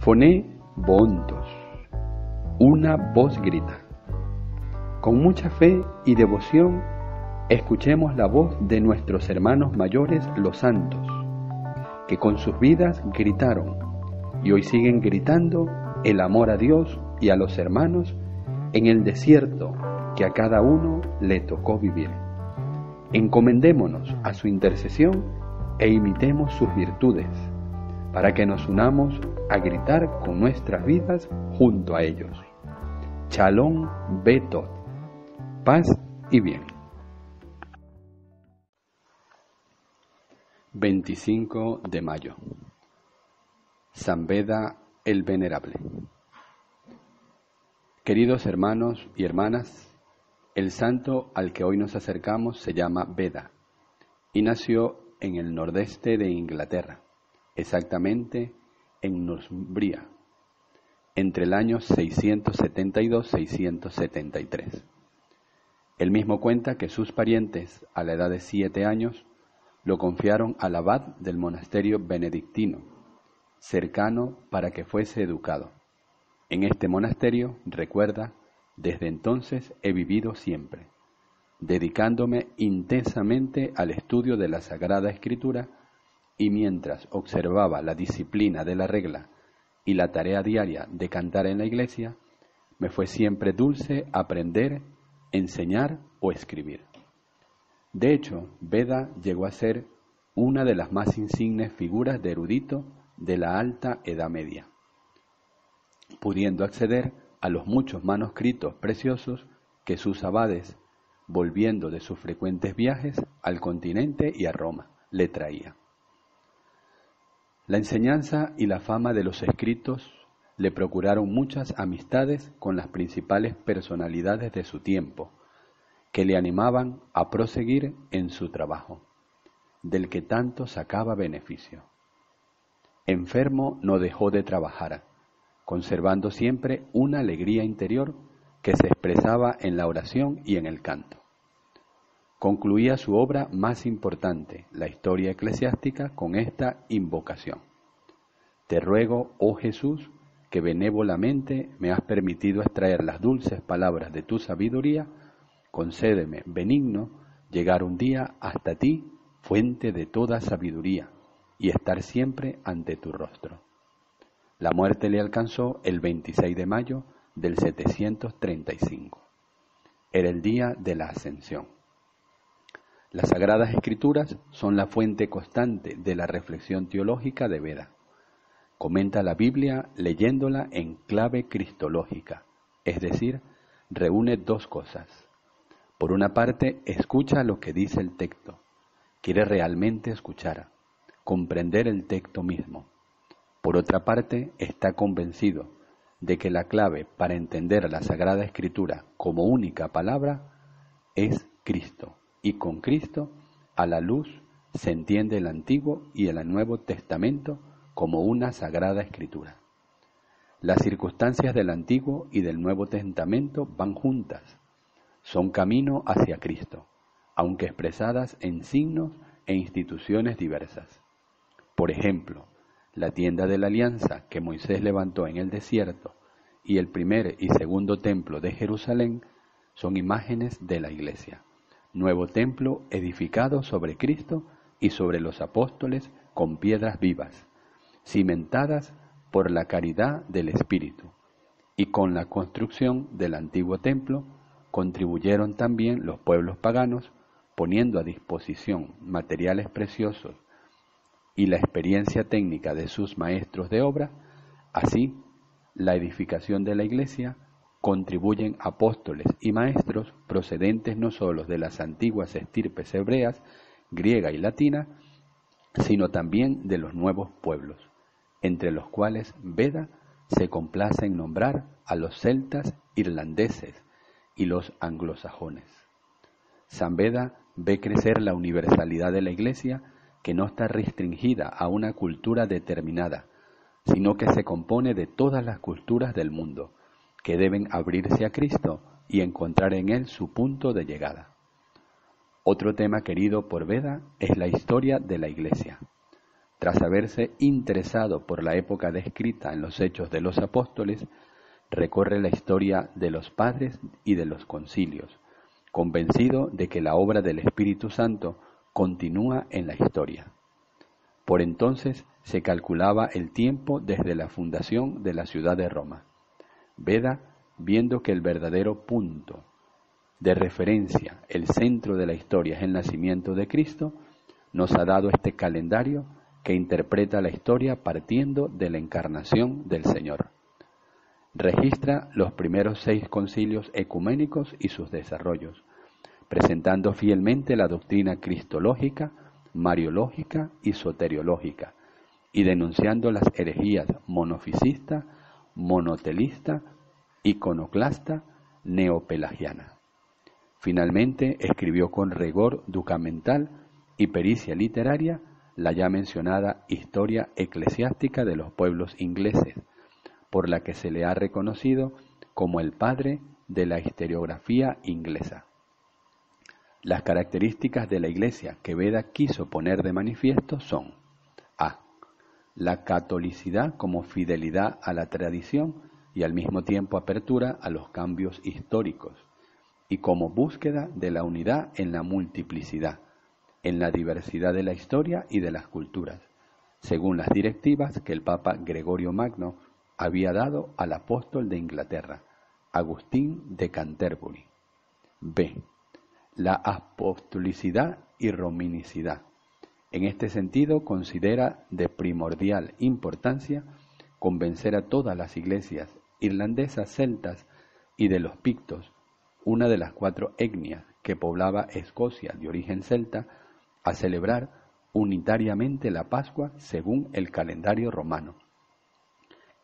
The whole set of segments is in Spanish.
Foné Boontos. Una voz grita. Con mucha fe y devoción, escuchemos la voz de nuestros hermanos mayores, los santos, que con sus vidas gritaron y hoy siguen gritando el amor a Dios y a los hermanos en el desierto que a cada uno le tocó vivir. Encomendémonos a su intercesión e imitemos sus virtudes, para que nos unamos a gritar con nuestras vidas junto a ellos. Shalom Betot. Paz y bien. 25 de mayo. San Beda el Venerable. Queridos hermanos y hermanas, el santo al que hoy nos acercamos se llama Beda y nació en el nordeste de Inglaterra, exactamente en Northumbria, entre el año 672-673. Él mismo cuenta que sus parientes, a la edad de 7 años, lo confiaron al abad del monasterio benedictino, cercano para que fuese educado. En este monasterio, recuerda, desde entonces he vivido siempre, dedicándome intensamente al estudio de la Sagrada Escritura, y mientras observaba la disciplina de la regla y la tarea diaria de cantar en la iglesia, me fue siempre dulce aprender, enseñar o escribir. De hecho, Beda llegó a ser una de las más insignes figuras de erudito de la Alta Edad Media, pudiendo acceder a los muchos manuscritos preciosos que sus abades, volviendo de sus frecuentes viajes al continente y a Roma, le traían. La enseñanza y la fama de los escritos le procuraron muchas amistades con las principales personalidades de su tiempo, que le animaban a proseguir en su trabajo, del que tanto sacaba beneficio. Enfermo no dejó de trabajar, conservando siempre una alegría interior que se expresaba en la oración y en el canto. Concluía su obra más importante, la Historia Eclesiástica, con esta invocación: Te ruego, oh Jesús, que benévolamente me has permitido extraer las dulces palabras de tu sabiduría, concédeme, benigno, llegar un día hasta ti, fuente de toda sabiduría, y estar siempre ante tu rostro. La muerte le alcanzó el 26 de mayo del 735. Era el día de la Ascensión. Las Sagradas Escrituras son la fuente constante de la reflexión teológica de Beda. Comenta la Biblia leyéndola en clave cristológica, es decir, reúne dos cosas. Por una parte, escucha lo que dice el texto, quiere realmente escuchar, comprender el texto mismo. Por otra parte, está convencido de que la clave para entender la Sagrada Escritura como única palabra es Cristo, y con Cristo, a la luz, se entiende el Antiguo y el Nuevo Testamento como una Sagrada Escritura. Las circunstancias del Antiguo y del Nuevo Testamento van juntas, son camino hacia Cristo, aunque expresadas en signos e instituciones diversas. Por ejemplo, la tienda de la alianza que Moisés levantó en el desierto y el primer y segundo templo de Jerusalén son imágenes de la Iglesia, nuevo templo edificado sobre Cristo y sobre los apóstoles con piedras vivas, cimentadas por la caridad del Espíritu, y con la construcción del antiguo templo contribuyeron también los pueblos paganos, poniendo a disposición materiales preciosos y la experiencia técnica de sus maestros de obra. Así, la edificación de la Iglesia contribuyen apóstoles y maestros procedentes no solo de las antiguas estirpes hebreas, griega y latina, sino también de los nuevos pueblos, entre los cuales Beda se complace en nombrar a los celtas, irlandeses y los anglosajones. San Beda ve crecer la universalidad de la Iglesia, que no está restringida a una cultura determinada, sino que se compone de todas las culturas del mundo, que deben abrirse a Cristo y encontrar en Él su punto de llegada. Otro tema querido por Beda es la historia de la Iglesia. Tras haberse interesado por la época descrita en los Hechos de los Apóstoles, recorre la historia de los padres y de los concilios, convencido de que la obra del Espíritu Santo continúa en la historia. Por entonces se calculaba el tiempo desde la fundación de la ciudad de Roma. Beda, viendo que el verdadero punto de referencia, el centro de la historia es el nacimiento de Cristo, nos ha dado este calendario que interpreta la historia partiendo de la encarnación del Señor. Registra los primeros 6 concilios ecuménicos y sus desarrollos, presentando fielmente la doctrina cristológica, mariológica y soteriológica, y denunciando las herejías monofisista, monotelista, iconoclasta, neopelagiana. Finalmente escribió con rigor ducamental y pericia literaria la ya mencionada Historia eclesiástica de los pueblos ingleses, por la que se le ha reconocido como el padre de la historiografía inglesa. Las características de la Iglesia que Beda quiso poner de manifiesto son: a. La catolicidad como fidelidad a la tradición y al mismo tiempo apertura a los cambios históricos, y como búsqueda de la unidad en la multiplicidad, en la diversidad de la historia y de las culturas, según las directivas que el Papa Gregorio Magno había dado al apóstol de Inglaterra, Agustín de Canterbury. B. La apostolicidad y romanicidad. En este sentido, considera de primordial importancia convencer a todas las iglesias irlandesas, celtas y de los pictos, una de las 4 etnias que poblaba Escocia de origen celta, a celebrar unitariamente la Pascua según el calendario romano.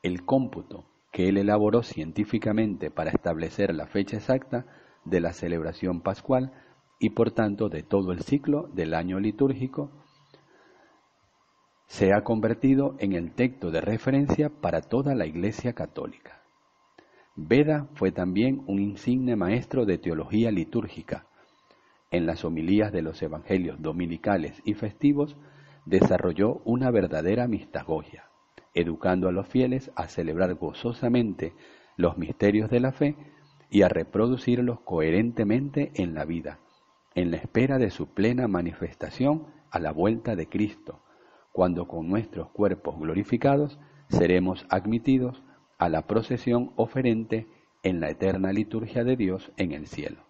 El cómputo que él elaboró científicamente para establecer la fecha exacta de la celebración pascual y por tanto de todo el ciclo del año litúrgico, se ha convertido en el texto de referencia para toda la Iglesia católica. Beda fue también un insigne maestro de teología litúrgica. En las homilías de los evangelios dominicales y festivos desarrolló una verdadera mistagogia, educando a los fieles a celebrar gozosamente los misterios de la fe y a reproducirlos coherentemente en la vida, en la espera de su plena manifestación a la vuelta de Cristo, cuando con nuestros cuerpos glorificados seremos admitidos a la procesión oferente en la eterna liturgia de Dios en el cielo.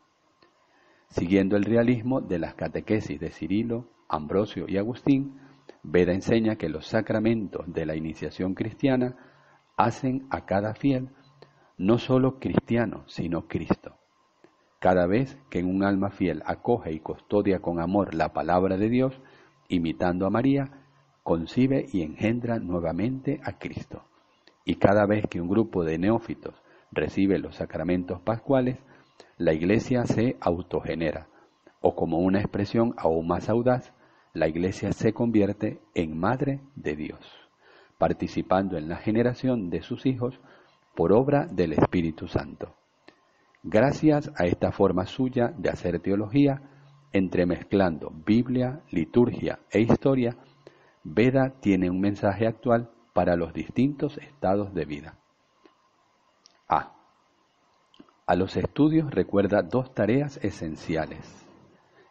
Siguiendo el realismo de las catequesis de Cirilo, Ambrosio y Agustín, Beda enseña que los sacramentos de la iniciación cristiana hacen a cada fiel no solo cristiano, sino Cristo. Cada vez que en un alma fiel acoge y custodia con amor la palabra de Dios, imitando a María, concibe y engendra nuevamente a Cristo. Y cada vez que un grupo de neófitos recibe los sacramentos pascuales, la Iglesia se autogenera, o como una expresión aún más audaz, la Iglesia se convierte en Madre de Dios, participando en la generación de sus hijos por obra del Espíritu Santo. Gracias a esta forma suya de hacer teología, entremezclando Biblia, liturgia e historia, Beda tiene un mensaje actual para los distintos estados de vida. A. A los estudios recuerda 2 tareas esenciales: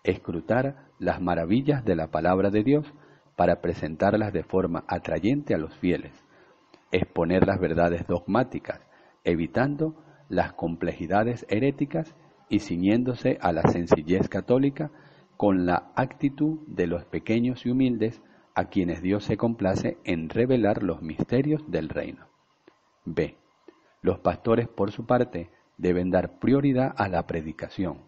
escrutar las maravillas de la palabra de Dios para presentarlas de forma atrayente a los fieles, exponer las verdades dogmáticas, evitando las complejidades heréticas y ciñéndose a la sencillez católica con la actitud de los pequeños y humildes a quienes Dios se complace en revelar los misterios del reino. B. Los pastores, por su parte, deben dar prioridad a la predicación,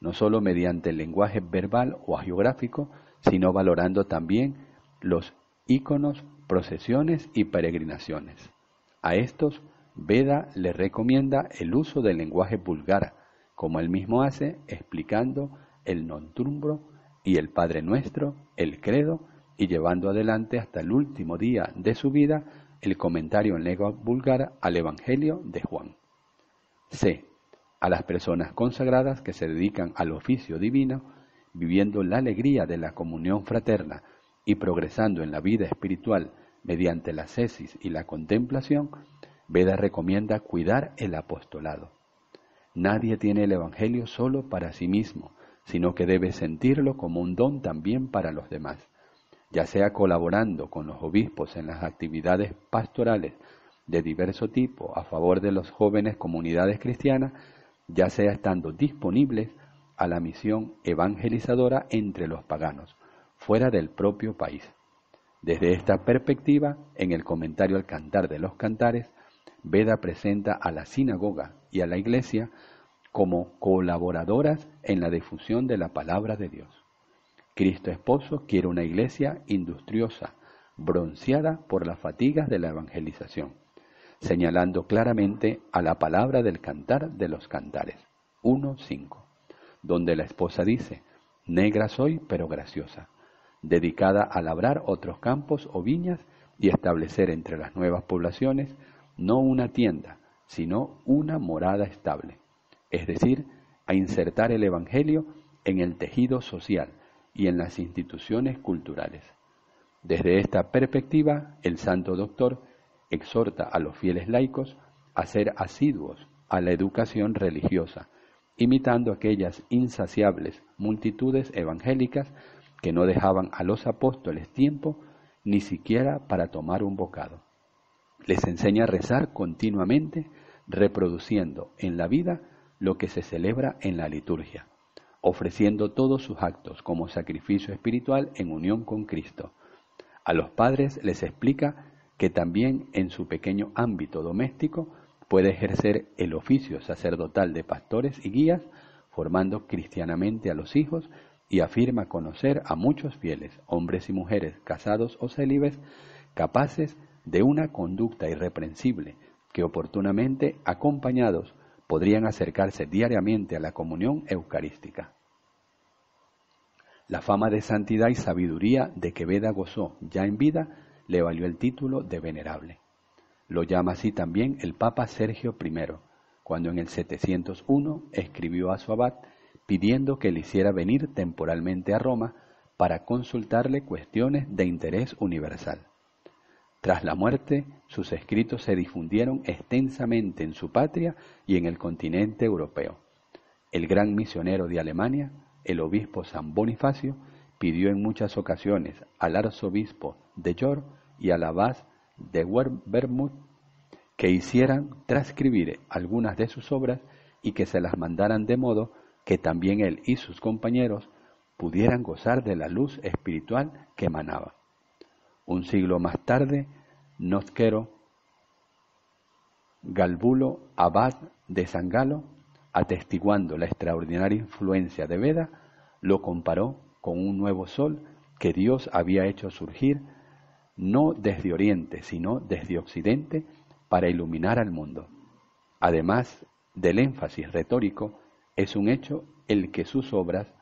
no solo mediante el lenguaje verbal o hagiográfico, sino valorando también los íconos, procesiones y peregrinaciones. A estos, Beda les recomienda el uso del lenguaje vulgar, como él mismo hace, explicando el Nontrumbro y el Padre Nuestro, el Credo, y llevando adelante hasta el último día de su vida el comentario en lengua vulgar al Evangelio de Juan. C. A las personas consagradas que se dedican al oficio divino, viviendo la alegría de la comunión fraterna y progresando en la vida espiritual mediante la ascesis y la contemplación, Veda recomienda cuidar el apostolado. Nadie tiene el Evangelio solo para sí mismo, sino que debe sentirlo como un don también para los demás, ya sea colaborando con los obispos en las actividades pastorales de diverso tipo a favor de las jóvenes comunidades cristianas, ya sea estando disponibles a la misión evangelizadora entre los paganos, fuera del propio país. Desde esta perspectiva, en el comentario al Cantar de los Cantares, Veda presenta a la sinagoga y a la iglesia como colaboradoras en la difusión de la palabra de Dios. Cristo Esposo quiere una iglesia industriosa, bronceada por las fatigas de la evangelización, señalando claramente a la palabra del Cantar de los Cantares, 1:5, donde la esposa dice: negra soy pero graciosa, dedicada a labrar otros campos o viñas y establecer entre las nuevas poblaciones no una tienda, sino una morada estable, es decir, a insertar el Evangelio en el tejido social y en las instituciones culturales. Desde esta perspectiva, el Santo Doctor exhorta a los fieles laicos a ser asiduos a la educación religiosa, imitando aquellas insaciables multitudes evangélicas que no dejaban a los apóstoles tiempo ni siquiera para tomar un bocado. Les enseña a rezar continuamente, reproduciendo en la vida lo que se celebra en la liturgia, ofreciendo todos sus actos como sacrificio espiritual en unión con Cristo. A los padres les explica que también en su pequeño ámbito doméstico puede ejercer el oficio sacerdotal de pastores y guías, formando cristianamente a los hijos, y afirma conocer a muchos fieles, hombres y mujeres, casados o célibes, capaces de una conducta irreprensible, que oportunamente acompañados podrían acercarse diariamente a la comunión eucarística. La fama de santidad y sabiduría de que Veda gozó ya en vida le valió el título de venerable. Lo llama así también el Papa Sergio I, cuando en el 701 escribió a su abad pidiendo que le hiciera venir temporalmente a Roma para consultarle cuestiones de interés universal. Tras la muerte, sus escritos se difundieron extensamente en su patria y en el continente europeo. El gran misionero de Alemania, el obispo San Bonifacio, pidió en muchas ocasiones al arzobispo de York y al abad de Wearmouth que hicieran transcribir algunas de sus obras y que se las mandaran de modo que también él y sus compañeros pudieran gozar de la luz espiritual que emanaba. Un siglo más tarde, Nosquero Galbulo, abad de San Galo, atestiguando la extraordinaria influencia de Veda, lo comparó con un nuevo sol que Dios había hecho surgir no desde Oriente, sino desde Occidente, para iluminar al mundo. Además del énfasis retórico, es un hecho el que sus obras,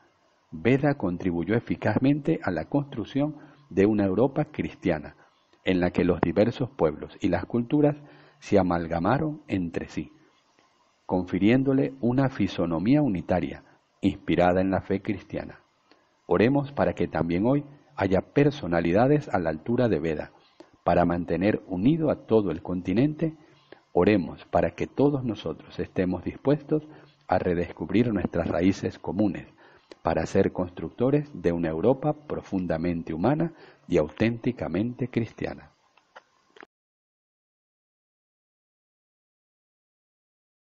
Veda contribuyó eficazmente a la construcción de una Europa cristiana, en la que los diversos pueblos y las culturas se amalgamaron entre sí, confiriéndole una fisonomía unitaria, inspirada en la fe cristiana. Oremos para que también hoy haya personalidades a la altura de Veda, para mantener unido a todo el continente. Oremos para que todos nosotros estemos dispuestos a redescubrir nuestras raíces comunes, para ser constructores de una Europa profundamente humana y auténticamente cristiana.